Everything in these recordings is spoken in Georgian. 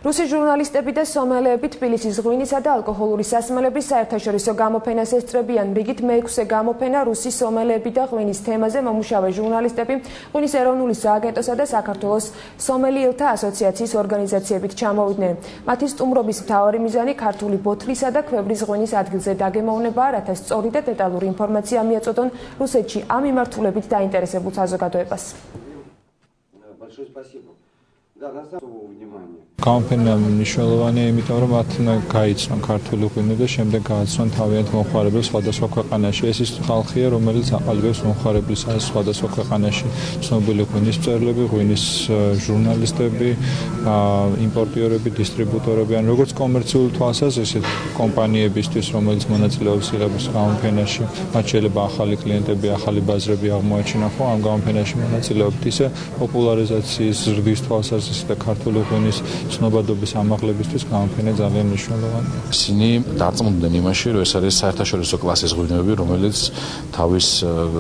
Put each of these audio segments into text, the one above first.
რუსი ჟურნალისტები და სომელეები თბილისის ღვინისა და ალკოჰოლური სასმელების საერთაშორისო გამოფენას ესწრებიან. რიგით მე-6 გამოფენა რუსი სომელეები და ღვინის თემაზე მომუშავე ჟურნალისტები ღვინის ეროვნული სააგენტოსა და საქართველოს სომელიელთა ასოციაციის ორგანიზაციებით ჩამოვიდნენ. მათი სტუმრობის მთავარი მიზანი ქართული ბოთლისა და ქვევრის ღვინის ადგილზე დაგემოვნებაა, რათა სწორი და დეტალური ინფორმაცია მიაწოდონ რუსეთში ამ მიმართულებით დაინტერესებულ საზოგადოებას. გამოფენა მნიშვნელოვანია, იმიტომ რომ მათ გაიცნონ ქართული ღვინო და შემდეგ გააცნონ თავიანთ მომხმარებელს სხვადასხვა ქვეყანაში. ეს ის ხალხია, რომელიც აყალიბებს მომხმარებლის სხვადასხვა ქვეყანაში ცნობილი ღვინის მწერლები, ღვინის ჟურნალისტები, იმპორტიორები, დისტრიბუტორები, ან როგორც კომერციული თვალსაზრისით კომპანიებისთვის, რომელიც მონაწილეობს იღებს გამოფენაში, მათ შეიძლება ახალი კლიენტები, ახალი ბაზრები აღმოაჩინონ, ხო ამ გამოფენაში მონაწილეობთ, ისე პოპულარიზაციის ზრდის თვალსაზრისით და ქართული ღვინის ცნობადობის ამაღლებისთვის გამოფენა ძალიან მნიშვნელოვანია. ისინი დარწმუნდნენ იმაში, რომ ეს არის საერთაშორისო კლასის ღვინოები, რომელიც თავის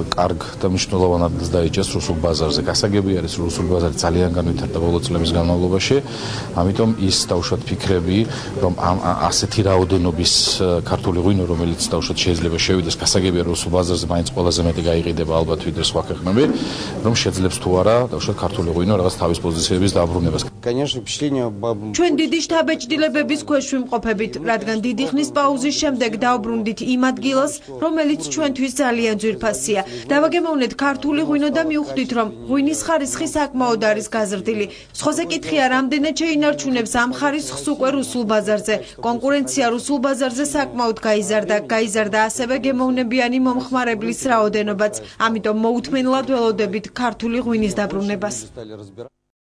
კარგ და მნიშვნელოვან ადგილს დაიჭერს რუსულ ბაზარზე. გასაგები არის, რომ რუსული ბაზარი ძალიან განვითარდა ბოლო წლების განმავლობაში, ამიტომ ის დაუშვათ ფიქრები, რომ ასეთი რაოდენობის ქართული ღვინო, რომელიც დაუშვათ შეიძლება შევიდეს, გასაგებია რომ რუსულ ბაზარზე მაინც ყველაზე მეტი გაიყიდება ალბათ ვიდრე სხვა ქვეყნები, რომ შეძლებს თუ არა დაუშვათ ქართული ღვინო რაღაც თავის პოზიციების დაბრუნებას. ჩვენ დიდი შთაბეჭდილებების ქვეშ ვიმყოფებით, რადგან დიდი ხნის პაუზის შემდეგ დავბრუნდით იმ ადგილას, რომელიც ჩვენთვის ძალიან ძვირფასია. დავაგემოვნეთ ქართული ღვინო და მივხვდით, რომ ღვინის ხარისხი საკმაოდ არის გაზრდილი. სხვაზე კითხია, რამდენად შეინარჩუნებს ამ ხარისხს უკვე რუსულ ბაზარზე. კონკურენცია რუსულ ბაზარზე საკმაოდ გაიზარდა ასევე გემოვნებიანი მომხმარებლის რაოდენობაც. ამიტომ მოუთმენლად ველოდებით ქართული ღვინის დაბრუნებას.